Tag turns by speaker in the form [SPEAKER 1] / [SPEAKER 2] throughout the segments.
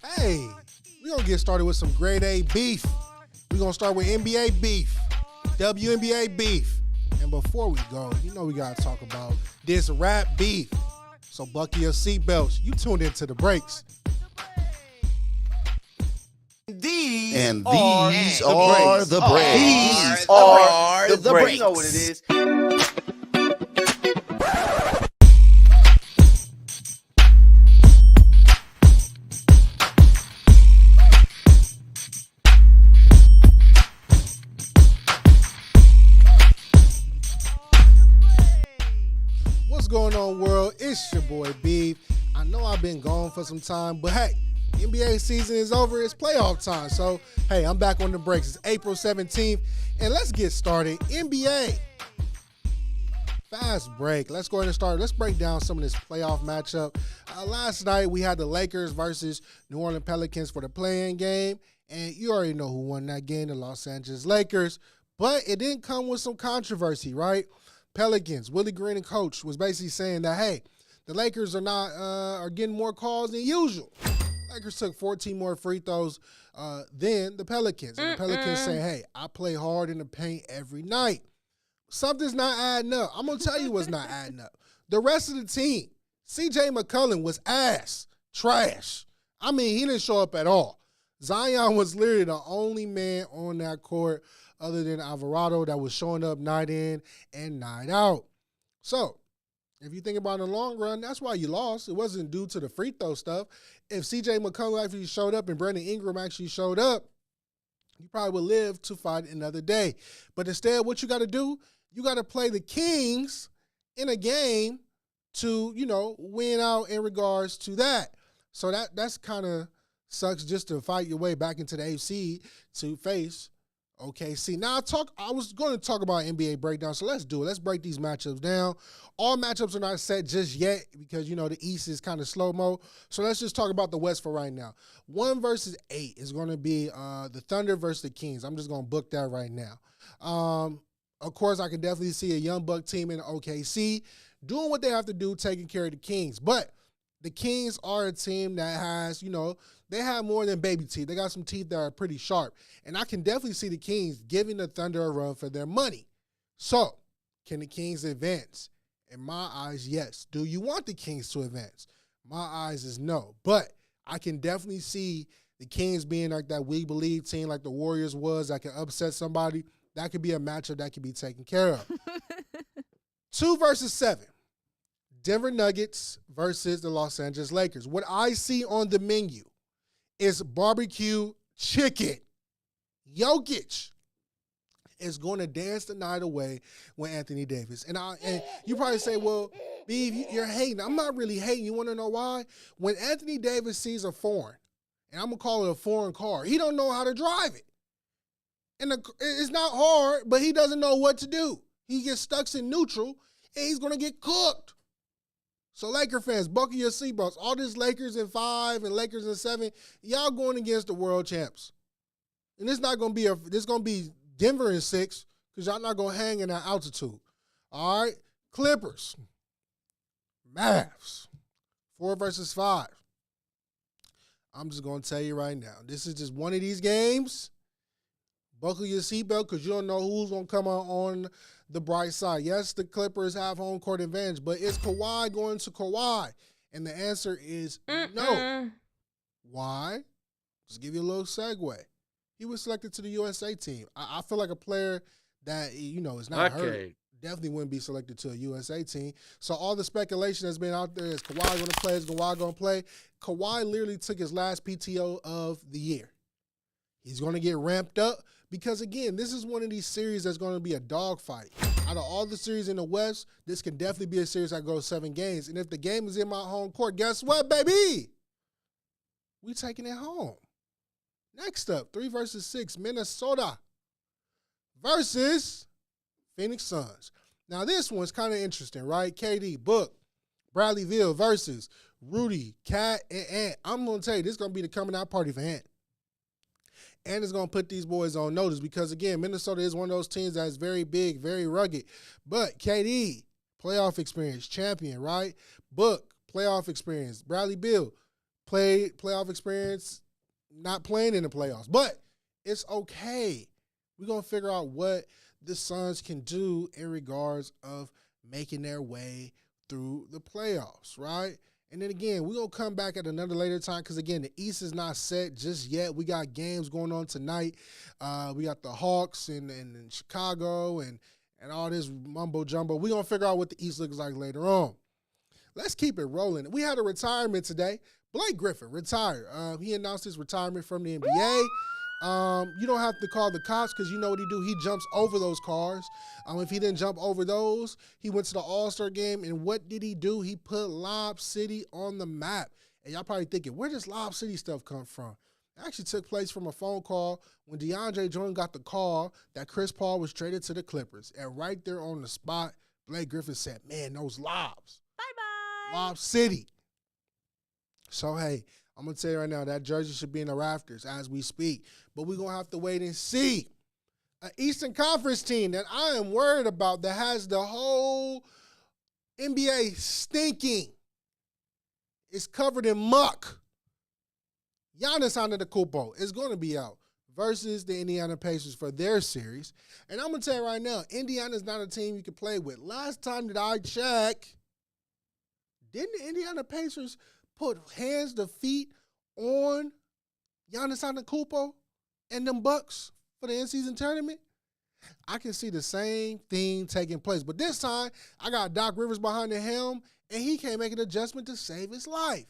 [SPEAKER 1] Hey, we're going to get started with some grade A beef. We're going to start with NBA beef, WNBA beef. And before we go, you know we got to talk about this rap beef. So buckle your seatbelts. You tuned into the breaks.
[SPEAKER 2] These
[SPEAKER 3] are the breaks.
[SPEAKER 2] These are the breaks.
[SPEAKER 3] You know what it is.
[SPEAKER 1] What's going on, world? It's your boy Beef. I know I've been gone for some time, but hey, NBA season is over. It's playoff time. So, hey, I'm back on the breaks. It's April 17th, and let's get started. NBA. Fast break. Let's go ahead and start. Let's break down some of this playoff matchup. Last night, we had the Lakers versus New Orleans Pelicans for the play-in game, and you already know who won that game, the Los Angeles Lakers. But it didn't come with some controversy, right? Pelicans, Willie Green and coach was basically saying that, hey, the Lakers are getting more calls than usual. Lakers took 14 more free throws than the Pelicans. And the Pelicans say, hey, I play hard in the paint every night. Something's not adding up. I'm going to tell you what's not adding up. The rest of the team, C.J. McCollum was ass, trash. I mean, he didn't show up at all. Zion was literally the only man on that court other than Alvarado that was showing up night in and night out. So, if you think about it in the long run, that's why you lost. It wasn't due to the free throw stuff. If C.J. McCollum actually showed up and Brandon Ingram actually showed up, you probably would live to fight another day. But instead, what you got to do, you got to play the Kings in a game to, win out in regards to that. So that's kind of sucks just to fight your way back into the AFC to face OKC. Now, I was going to talk about NBA breakdown, so let's do it. Let's break these matchups down. All matchups are not set just yet because, the East is kind of slow-mo. So let's just talk about the West for right now. 1 versus 8 is going to be the Thunder versus the Kings. I'm just going to book that right now. Of course, I can definitely see a young Buck team in OKC doing what they have to do, taking care of the Kings. But the Kings are a team that has, they have more than baby teeth. They got some teeth that are pretty sharp. And I can definitely see the Kings giving the Thunder a run for their money. So, can the Kings advance? In my eyes, yes. Do you want the Kings to advance? My eyes is no. But I can definitely see the Kings being like that we believe team like the Warriors was that can upset somebody. That could be a matchup that could be taken care of. 2 versus 7. Denver Nuggets versus the Los Angeles Lakers. What I see on the menu is barbecue chicken. Jokic is going to dance the night away with Anthony Davis. And you probably say, well, B, you're hating. I'm not really hating. You want to know why? When Anthony Davis sees a foreign, and I'm going to call it a foreign car, he don't know how to drive it. And it's not hard, but he doesn't know what to do. He gets stuck in neutral, and he's going to get cooked. So, Laker fans, buckle your seatbelts. All this Lakers in 5 and Lakers in 7, y'all going against the world champs. And it's not going to be this going to be Denver in 6 because y'all not going to hang in that altitude. All right? Clippers. Mavs. 4 versus 5. I'm just going to tell you right now. This is just one of these games. Buckle your seatbelt because you don't know who's going to come out on the bright side. Yes, the Clippers have home court advantage, but is Kawhi going to Kawhi? And the answer is no. Why? Just give you a little segue. He was selected to the USA team. I feel like a player that, is not hurt. Definitely wouldn't be selected to a USA team. So all the speculation that's been out there is Kawhi going to play, is Kawhi going to play. Kawhi literally took his last PTO of the year. He's going to get ramped up because, again, this is one of these series that's going to be a dogfight. Out of all the series in the West, this can definitely be a series that goes 7 games. And if the game is in my home court, guess what, baby? We taking it home. Next up, 3 versus 6, Minnesota versus Phoenix Suns. Now, this one's kind of interesting, right? KD, Book, Bradley Beal versus Rudy, Cat, and Ant. I'm going to tell you, this is going to be the coming out party for Ant. And it's going to put these boys on notice because, again, Minnesota is one of those teams that is very big, very rugged. But KD, playoff experience, champion, right? Book, playoff experience. Bradley Beal, playoff experience not playing in the playoffs. But it's okay. We're going to figure out what the Suns can do in regards of making their way through the playoffs, right? And then again, we're going to come back at another later time because, again, the East is not set just yet. We got games going on tonight. We got the Hawks in Chicago and all this mumbo-jumbo. We're going to figure out what the East looks like later on. Let's keep it rolling. We had a retirement today. Blake Griffin retired. He announced his retirement from the NBA. You don't have to call the cops because you know what he do. He jumps over those cars. If he didn't jump over those, he went to the All-Star game, and what did he do? He put Lob City on the map. And y'all probably thinking, where does Lob City stuff come from? It actually took place from a phone call when DeAndre Jordan got the call that Chris Paul was traded to the Clippers. And right there on the spot, Blake Griffin said, man, those lobs. Bye-bye. Lob City. So, hey, I'm going to tell you right now, that jersey should be in the rafters as we speak. But we're going to have to wait and see. An Eastern Conference team that I am worried about that has the whole NBA stinking. It's covered in muck. Giannis Antetokounmpo is going to be out versus the Indiana Pacers for their series. And I'm going to tell you right now, Indiana's not a team you can play with. Last time that I checked, didn't the Indiana Pacers put hands to feet on Giannis Antetokounmpo and them Bucks for the in-season tournament? I can see the same thing taking place. But this time, I got Doc Rivers behind the helm, and he can't make an adjustment to save his life.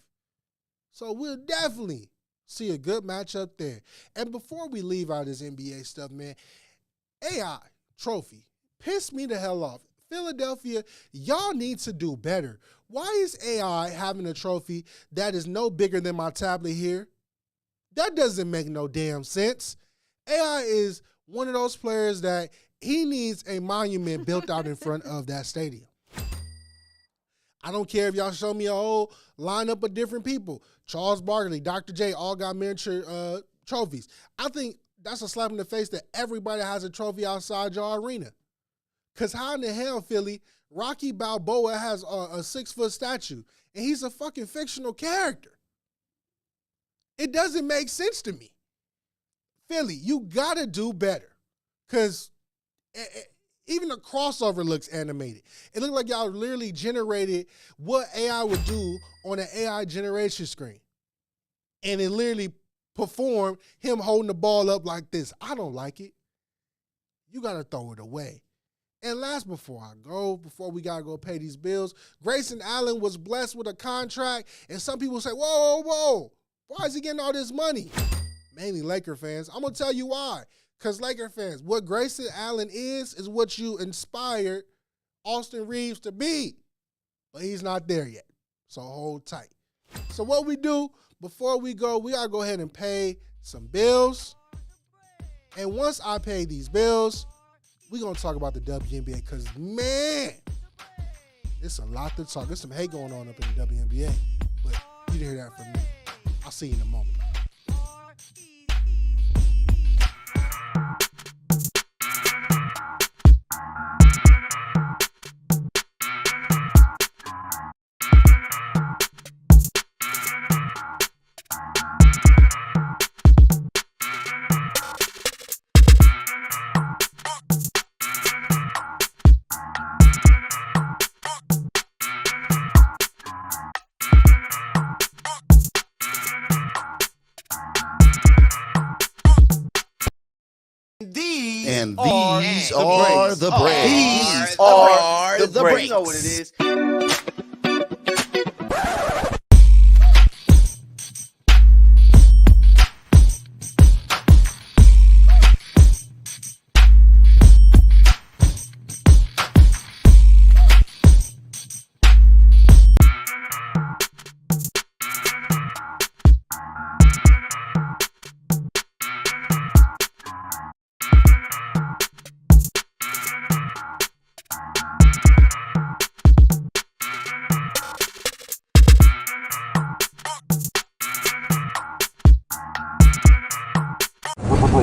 [SPEAKER 1] So we'll definitely see a good matchup there. And before we leave out this NBA stuff, man, AI trophy pissed me the hell off. Philadelphia, y'all need to do better. Why is AI having a trophy that is no bigger than my tablet here? That doesn't make no damn sense. AI is one of those players that he needs a monument built out in front of that stadium. I don't care if y'all show me a whole lineup of different people. Charles Barkley, Dr. J, all got miniature trophies. I think that's a slap in the face that everybody has a trophy outside your arena. Because how in the hell, Philly, Rocky Balboa has a 6-foot statue, and he's a fucking fictional character? It doesn't make sense to me. Philly, you got to do better. Because even the crossover looks animated. It looked like y'all literally generated what AI would do on an AI generation screen. And it literally performed him holding the ball up like this. I don't like it. You got to throw it away. And last, before we got to go pay these bills, Grayson Allen was blessed with a contract, and some people say, whoa, why is he getting all this money? Mainly Laker fans. I'm going to tell you why. Because Laker fans, what Grayson Allen is what you inspired Austin Reeves to be. But he's not there yet. So hold tight. So what we do, before we go, we got to go ahead and pay some bills. And once I pay these bills, we're going to talk about the WNBA because, man, it's a lot to talk. There's some hate going on up in the WNBA, but you didn't hear that from me. I'll see you in a moment.
[SPEAKER 3] And these are the breaks.
[SPEAKER 2] These are the breaks.
[SPEAKER 3] You know what it is.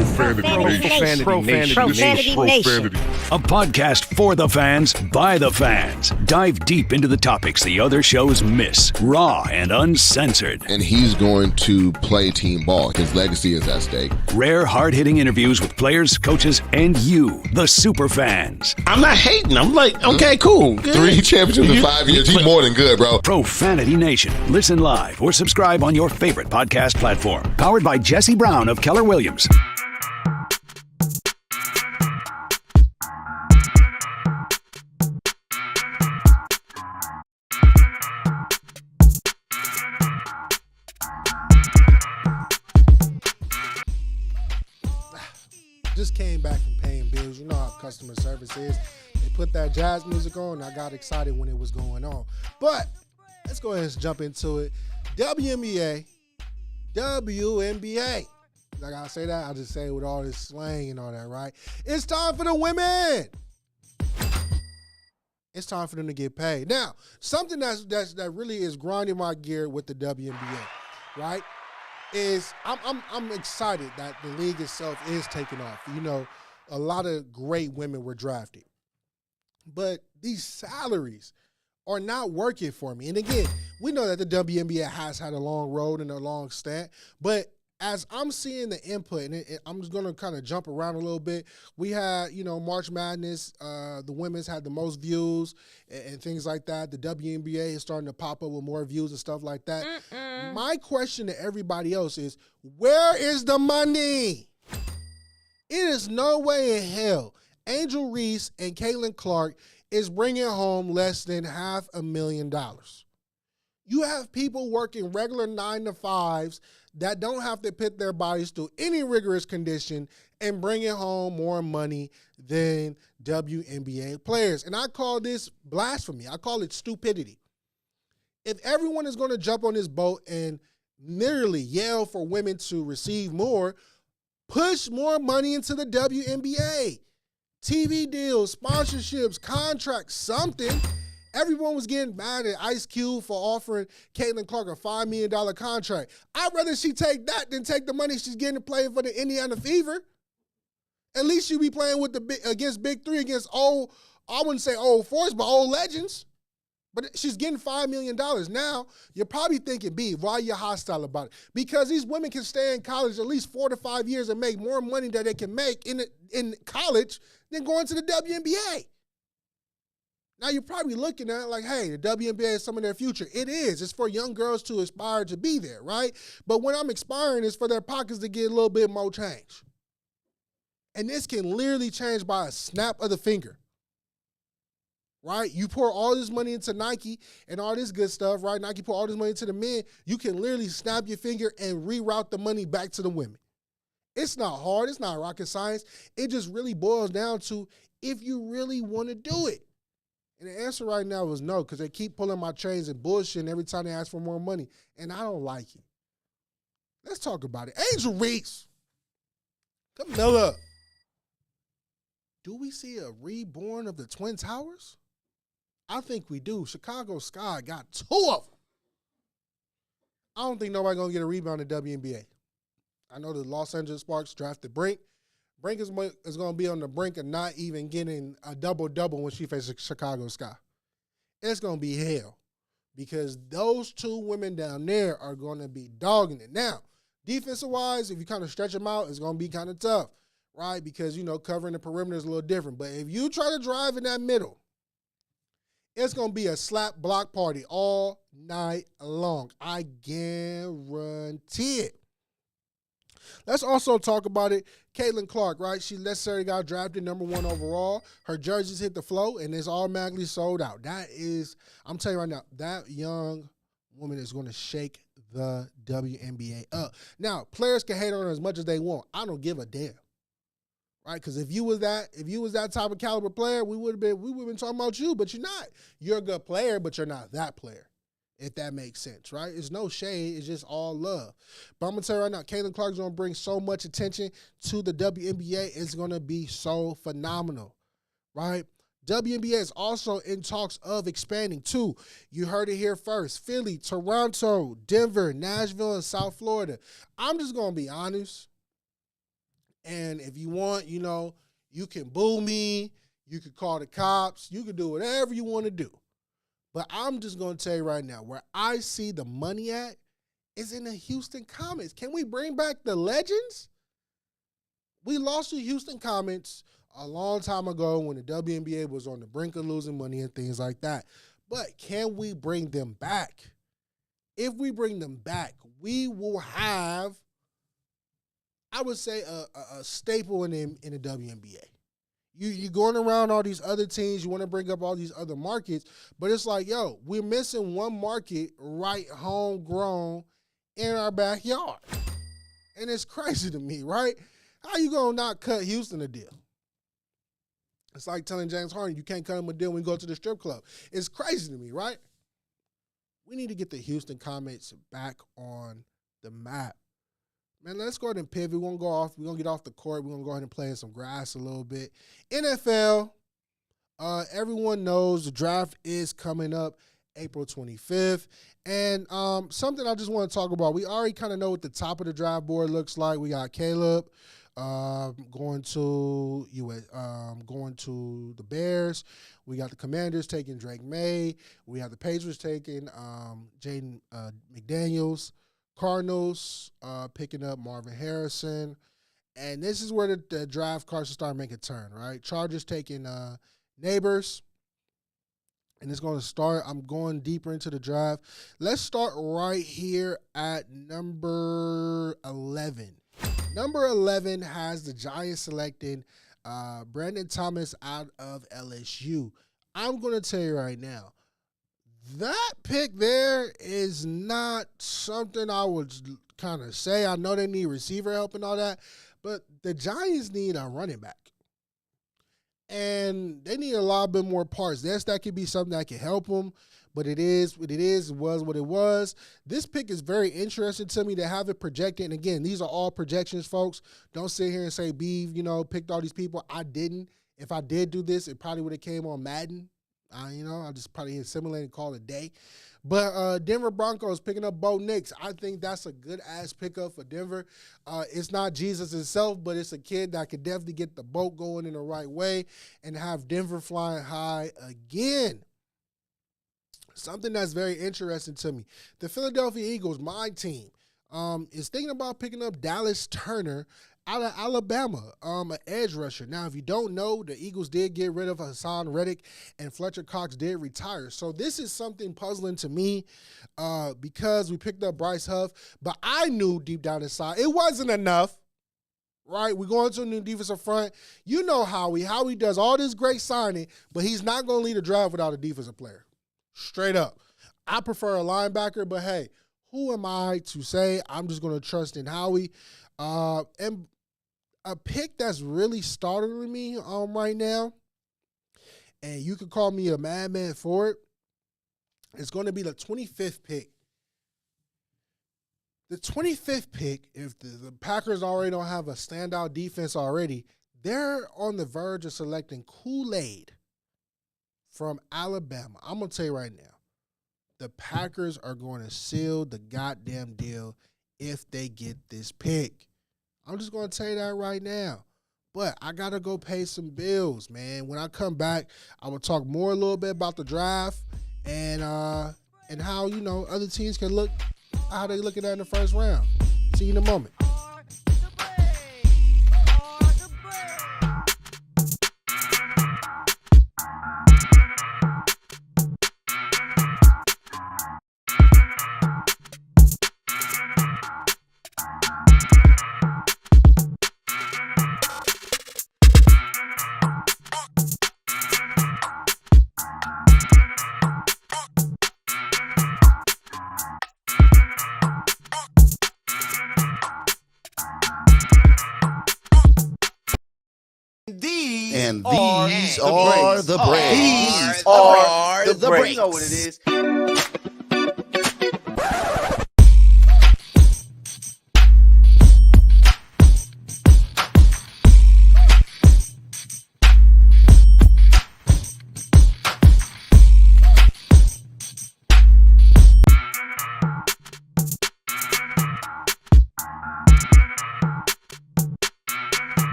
[SPEAKER 4] Profanity Nation. A podcast for the fans, by the fans. Dive deep into the topics the other shows miss. Raw and uncensored.
[SPEAKER 3] And he's going to play team ball. His legacy is at stake.
[SPEAKER 4] Rare, hard-hitting interviews with players, coaches, and you, the super fans.
[SPEAKER 2] I'm not hating. I'm like, okay, cool. Good.
[SPEAKER 3] 3 championships in 5 years. He's more than good, bro.
[SPEAKER 4] Profanity Nation. Listen live or subscribe on your favorite podcast platform. Powered by Jesse Brown of Keller Williams.
[SPEAKER 1] Just came back from paying bills. You know how customer service is. They put that jazz music on, and I got excited when it was going on. But let's go ahead and jump into it. WNBA. Like I say that, I just say it with all this slang and all that, right? It's time for the women. It's time for them to get paid. Now, something that really is grinding my gear with the WNBA, right? Is I'm excited that the league itself is taking off. You know, a lot of great women were drafted. But these salaries are not working for me. And again, we know that the WNBA has had a long road and a long stint, but as I'm seeing the input, and I'm just going to kind of jump around a little bit. We had, you know, March Madness. The women's had the most views and things like that. The WNBA is starting to pop up with more views and stuff like that. My question to everybody else is, where is the money? It is no way in hell Angel Reese and Caitlin Clark is bringing home less than $500,000. You have people working regular 9-to-5s that don't have to put their bodies through any rigorous condition and bringing home more money than WNBA players. And I call this blasphemy. I call it stupidity. If everyone is going to jump on this boat and merely yell for women to receive more, push more money into the WNBA. TV deals, sponsorships, contracts, something. Everyone was getting mad at Ice Cube for offering Caitlin Clark a $5 million contract. I'd rather she take that than take the money she's getting to play for the Indiana Fever. At least she'll be playing with against Big Three, against old, I wouldn't say old force, but old legends. But she's getting $5 million. Now, you're probably thinking, B, why are you hostile about it? Because these women can stay in college at least 4 to 5 years and make more money that they can make in college than going to the WNBA. Now, you're probably looking at it like, hey, the WNBA is some of their future. It is. It's for young girls to aspire to be there, right? But when I'm expiring, it's for their pockets to get a little bit more change. And this can literally change by a snap of the finger, right? You pour all this money into Nike and all this good stuff, right? Nike pour all this money into the men. You can literally snap your finger and reroute the money back to the women. It's not hard. It's not rocket science. It just really boils down to if you really want to do it. And the answer right now is no, because they keep pulling my chains and bullshitting every time they ask for more money, and I don't like it. Let's talk about it. Angel Reese. Camilla. Do we see a reborn of the Twin Towers? I think we do. Chicago Sky got 2 of them. I don't think nobody's going to get a rebound in the WNBA. I know the Los Angeles Sparks drafted Brink. Brink is going to be on the brink of not even getting a double-double when she faces Chicago Sky. It's going to be hell because those 2 women down there are going to be dogging it. Now, defensive-wise, if you kind of stretch them out, it's going to be kind of tough, right? Because, you know, covering the perimeter is a little different. But if you try to drive in that middle, it's going to be a slap block party all night long. I guarantee it. Let's also talk about it. Caitlin Clark, right? She necessarily got drafted number 1 overall. Her jerseys hit the flow, and it's automatically sold out. That is, I'm telling you right now, that young woman is going to shake the WNBA up. Now, players can hate on her as much as they want. I don't give a damn, right? Because if you was that type of caliber player, we would have been talking about you, but you're not. You're a good player, but you're not that player. If that makes sense, right? It's no shade. It's just all love. But I'm going to tell you right now, Caitlin Clark is going to bring so much attention to the WNBA. It's going to be so phenomenal, right? WNBA is also in talks of expanding too. You heard it here first. Philly, Toronto, Denver, Nashville, and South Florida. I'm just going to be honest. And if you want, you can boo me. You can call the cops. You can do whatever you want to do. But I'm just going to tell you right now, where I see the money at is in the Houston Comets. Can we bring back the legends? We lost the Houston Comets a long time ago when the WNBA was on the brink of losing money and things like that. But can we bring them back? If we bring them back, we will have, I would say, a staple in the WNBA. You're going around all these other teams. You want to bring up all these other markets. But it's like, we're missing one market right homegrown in our backyard. And it's crazy to me, right? How you going to not cut Houston a deal? It's like telling James Harden you can't cut him a deal when you go to the strip club. It's crazy to me, right? We need to get the Houston Comets back on the map. Man, let's go ahead and pivot. We're going to go off. We're going to get off the court. We're going to go ahead and play in some grass a little bit. NFL, everyone knows the draft is coming up April 25th. And something I just want to talk about. We already kind of know what the top of the draft board looks like. We got Caleb going to the Bears. We got the Commanders taking Drake May. We have the Patriots taking Jaden McDaniels. Cardinals picking up Marvin Harrison. And this is where the draft cards should start making a turn, right? Chargers taking Neighbors. And it's going to start. I'm going deeper into the draft. Let's start right here at number 11. Number 11 has the Giants selecting Brandon Thomas out of LSU. I'm going to tell you right now, that pick there is not something I would kind of say. I know they need receiver help and all that, but the Giants need a running back. And they need a lot bit more parts. Yes, that could be something that could help them, but it was what it was. This pick is very interesting to me to have it projected. And again, these are all projections, folks. Don't sit here and say, Beeve, picked all these people. I didn't. If I did do this, it probably would have came on Madden. I just probably hit simulate and call it a day. But Denver Broncos picking up Bo Nix. I think that's a good-ass pickup for Denver. It's not Jesus himself, but it's a kid that could definitely get the boat going in the right way and have Denver flying high again. Something that's very interesting to me. The Philadelphia Eagles, my team, is thinking about picking up Dallas Turner out of Alabama, an edge rusher. Now, if you don't know, the Eagles did get rid of Hassan Reddick, and Fletcher Cox did retire. So this is something puzzling to me because we picked up Bryce Huff, but I knew deep down inside it wasn't enough, right? We're going to a new defensive front. You know Howie does all this great signing, but he's not going to lead a draft without a defensive player. Straight up. I prefer a linebacker, but hey, who am I to say? I'm just going to trust in Howie. And a pick that's really startling me right now, and you could call me a madman for it, it's going to be the 25th pick. The 25th pick, if the Packers already don't have a standout defense already, they're on the verge of selecting Kool-Aid from Alabama. I'm going to tell you right now, the Packers are going to seal the goddamn deal if they get this pick. I'm just going to tell you that right now. But I got to go pay some bills, man. When I come back, I will talk a little bit about the draft and how, other teams can look, how they look at that in the first round. See you in a moment.
[SPEAKER 3] And these are the breaks.
[SPEAKER 2] These are the breaks.
[SPEAKER 3] You know what it is.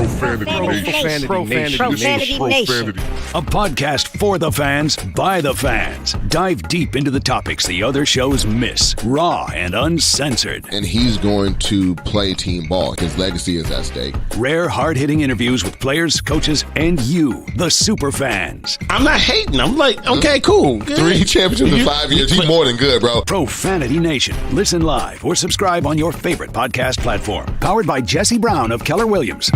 [SPEAKER 4] Profanity Nation. A podcast for the fans, by the fans. Dive deep into the topics the other shows miss. Raw and uncensored.
[SPEAKER 3] And he's going to play team ball. His legacy is at stake.
[SPEAKER 4] Rare, hard-hitting interviews with players, coaches, and you, the super fans.
[SPEAKER 2] I'm not hating. I'm like, okay, cool. Good.
[SPEAKER 3] 3 championships in 5 years. He's more than good, bro.
[SPEAKER 4] Profanity Nation. Listen live or subscribe on your favorite podcast platform. Powered by Jesse Brown of Keller Williams.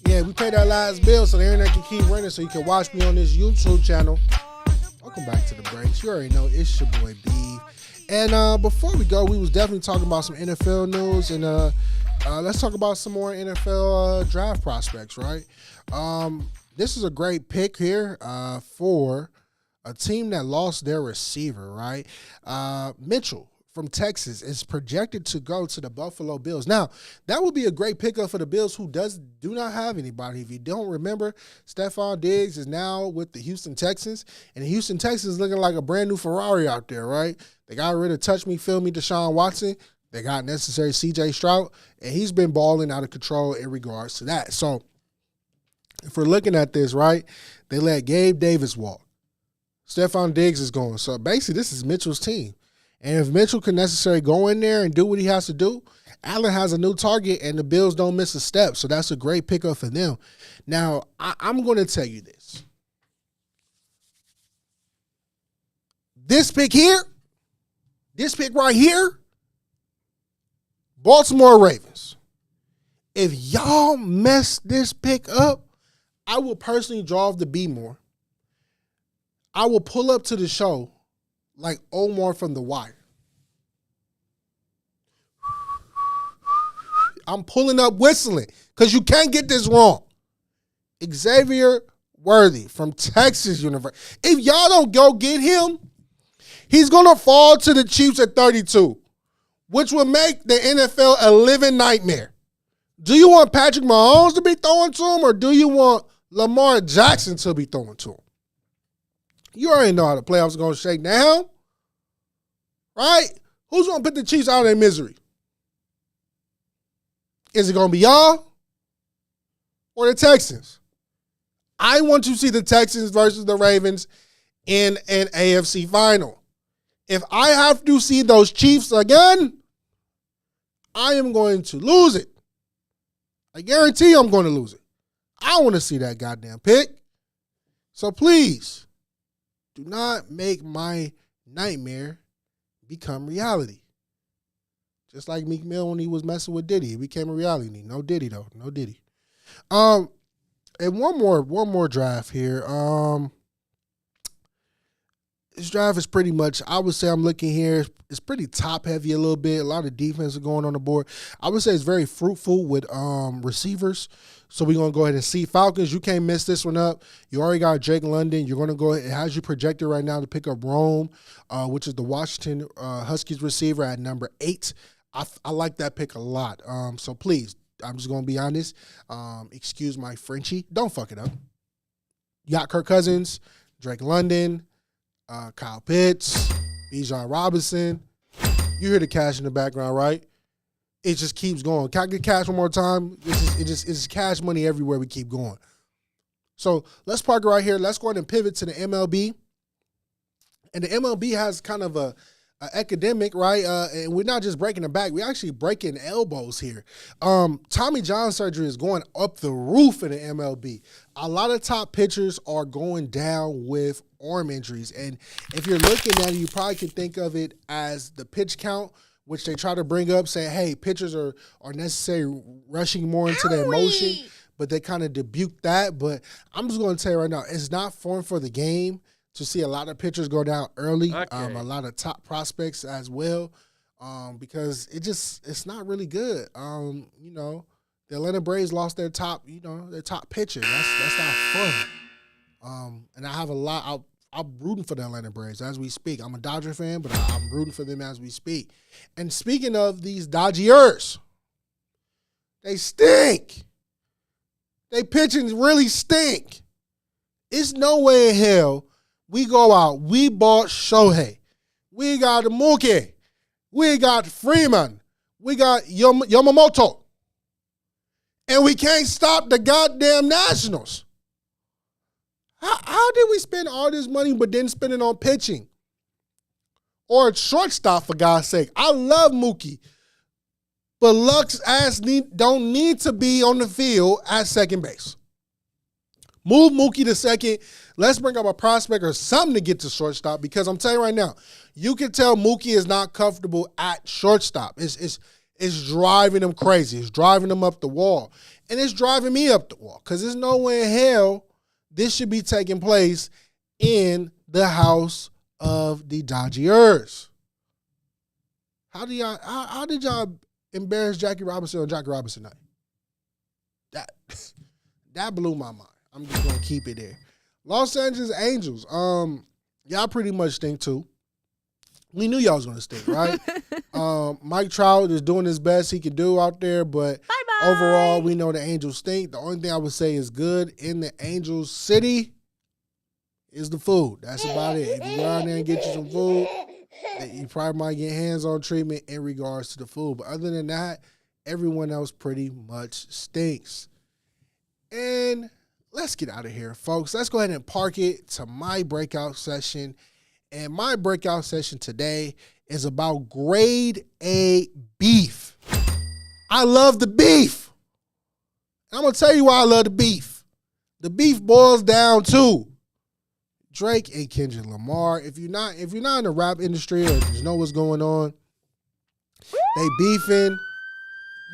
[SPEAKER 1] Yeah, we paid our last bill so the internet can keep running so you can watch me on this YouTube channel. Welcome back to the breaks. You already know it's your boy B. And before we go, we was definitely talking about some NFL news, and let's talk about some more NFL draft prospects, right? This is a great pick here for a team that lost their receiver, right? Mitchell from Texas is projected to go to the Buffalo Bills. Now, that would be a great pickup for the Bills who do not have anybody. If you don't remember, Stephon Diggs is now with the Houston Texans, and the Houston Texans is looking like a brand new Ferrari out there, right? They got rid of Touch Me, Feel Me, Deshaun Watson. They got necessary C.J. Stroud, and he's been balling out of control in regards to that. So, if we're looking at this, right, they let Gabe Davis walk. Stephon Diggs is going. So, basically, this is Mitchell's team. And if Mitchell can necessarily go in there and do what he has to do, Allen has a new target, and the Bills don't miss a step. So that's a great pickup for them. Now, I'm going to tell you this. This pick here, this pick right here, Baltimore Ravens. If y'all mess this pick up, I will personally drive to B-more. I will pull up to the show like Omar from The Wire. I'm pulling up whistling because you can't get this wrong. Xavier Worthy from Texas University. If y'all don't go get him, he's going to fall to the Chiefs at 32, which will make the NFL a living nightmare. Do you want Patrick Mahomes to be throwing to him, or do you want Lamar Jackson to be throwing to him? You already know how the playoffs are going to shake down, right? Who's going to put the Chiefs out of their misery? Is it going to be y'all or the Texans? I want to see the Texans versus the Ravens in an AFC final. If I have to see those Chiefs again, I am going to lose it. I guarantee I'm going to lose it. I want to see that goddamn pick. So please, do not make my nightmare become reality. Just like Meek Mill when he was messing with Diddy. It became a reality. No Diddy, though. No Diddy. And one more draft here. This draft is pretty much, I would say I'm looking here, it's pretty top-heavy a little bit. A lot of defense are going on the board. I would say it's very fruitful with receivers. So we're going to go ahead and see. Falcons, you can't mess this one up. You already got Drake London. You're going to go ahead. It has you projected right now to pick up Rome, which is the Washington Huskies receiver at number 8. I like that pick a lot. So please, I'm just going to be honest. Excuse my Frenchie. Don't fuck it up. You got Kirk Cousins, Drake London, Kyle Pitts, Bijan Robinson. You hear the cash in the background, right? It just keeps going. Can I get cash one more time? It's just cash money everywhere we keep going. So let's park it right here. Let's go ahead and pivot to the MLB. And the MLB has kind of a academic, right? And we're not just breaking the back. We're actually breaking elbows here. Tommy John surgery is going up the roof in the MLB. A lot of top pitchers are going down with arm injuries. And if you're looking at it, you probably can think of it as the pitch count, which they try to bring up, saying, hey, pitchers are necessarily rushing more into their motion, but they kind of debuke that. But I'm just going to tell you right now, it's not fun for the game to see a lot of pitchers go down early, a lot of top prospects as well, because it's not really good. The Atlanta Braves lost their top pitcher. That's not fun. And I have a lot. I'm rooting for the Atlanta Braves as we speak. I'm a Dodger fan, but I'm rooting for them as we speak. And speaking of these Dodgers, they stink. They pitching really stink. It's no way in hell we go out. We bought Shohei. We got Mookie. We got Freeman. We got Yamamoto. And we can't stop the goddamn Nationals. How did we spend all this money but didn't spend it on pitching? Or a shortstop, for God's sake. I love Mookie. But Luck's ass don't need to be on the field at second base. Move Mookie to second. Let's bring up a prospect or something to get to shortstop, because I'm telling you right now, you can tell Mookie is not comfortable at shortstop. It's driving him crazy. It's driving him up the wall. And it's driving me up the wall, because there's no way in hell this should be taking place in the house of the Dodgers. How did y'all embarrass Jackie Robinson on Jackie Robinson night? That blew my mind. I'm just gonna keep it there. Los Angeles Angels. Y'all pretty much stink too. We knew y'all was gonna stink, right? Mike Trout is doing his best he could do out there, but
[SPEAKER 5] Bye-bye.
[SPEAKER 1] Overall, we know the Angels stink. The only thing I would say is good in the Angels city is the food. That's about it. If you go out there and get you some food, you probably might get hands-on treatment in regards to the food. But other than that, everyone else pretty much stinks. And let's get out of here, folks. Let's go ahead and park it to my breakout session. And my breakout session today is about grade A beef. I love the beef. I'm going to tell you why I love the beef. The beef boils down to Drake and Kendrick Lamar. If you're not in the rap industry or you know what's going on, they beefing.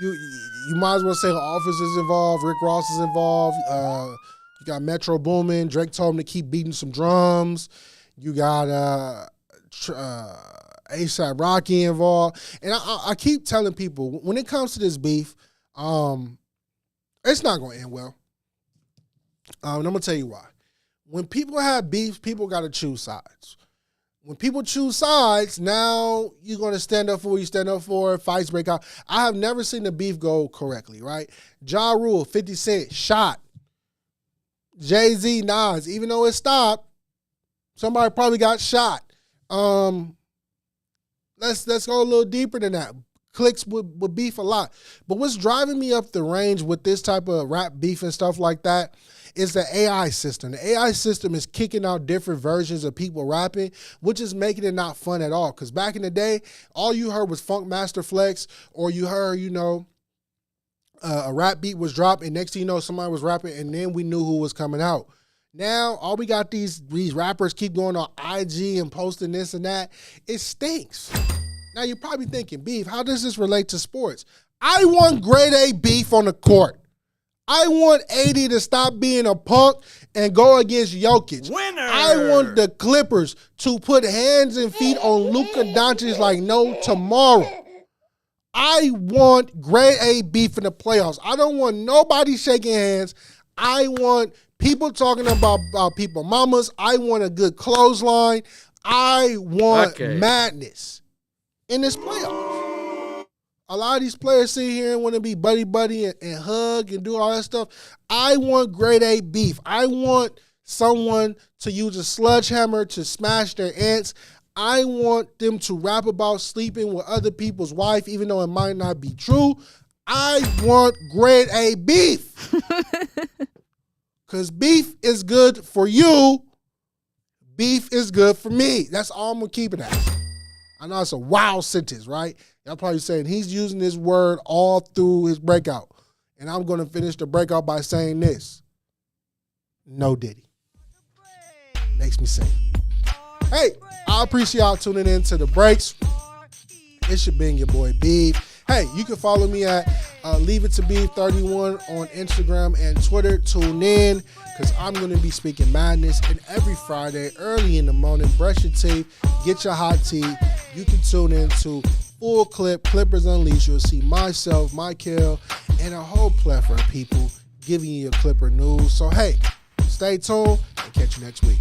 [SPEAKER 1] You might as well say the Office is involved, Rick Ross is involved. You got Metro Boomin. Drake told him to keep beating some drums. You got A$AP Rocky involved. And I keep telling people, when it comes to this beef, it's not going to end well. And I'm going to tell you why. When people have beef, people got to choose sides. When people choose sides, now you're going to stand up for what you stand up for, fights break out. I have never seen the beef go correctly, right? Ja Rule, 50 Cent, shot. Jay-Z, Nas, even though it stopped, somebody probably got shot. Let's go a little deeper than that. Clicks would beef a lot. But what's driving me up the range with this type of rap beef and stuff like that is the AI system. The AI system is kicking out different versions of people rapping, which is making it not fun at all. Because back in the day, all you heard was Funk Master Flex, or you heard, a rap beat was dropped, and next thing you know, somebody was rapping, and then we knew who was coming out. Now, all we got these rappers keep going on IG and posting this and that. It stinks. Now, you're probably thinking, beef, how does this relate to sports? I want grade A beef on the court. I want 80 to stop being a punk and go against Jokic.
[SPEAKER 4] Winner!
[SPEAKER 1] I want the Clippers to put hands and feet on Luka Doncic like no tomorrow. I want grade A beef in the playoffs. I don't want nobody shaking hands. I want people talking about people mamas. I want a good clothesline. I want madness in this playoffs. A lot of these players sit here and want to be buddy and hug and do all that stuff. I want grade A beef. I want someone to use a sledgehammer to smash their ants. I want them to rap about sleeping with other people's wife, even though it might not be true. I want grade A beef. Because beef is good for you. Beef is good for me. That's all I'm going to keep it at. I know it's a wild sentence, right? Y'all probably saying he's using this word all through his breakout. And I'm going to finish the breakout by saying this. No Diddy. Makes me sing. Hey, I appreciate y'all tuning in to the breaks. It should be your boy Beef. Hey, you can follow me at Leave It to Beef 31 on Instagram and Twitter. Tune in because I'm going to be speaking madness. And every Friday, early in the morning, brush your teeth, get your hot tea. You can tune in to Full Clip, Clippers Unleashed. You'll see myself, Michael, and a whole plethora of people giving you your Clipper news. So, hey, stay tuned and catch you next week.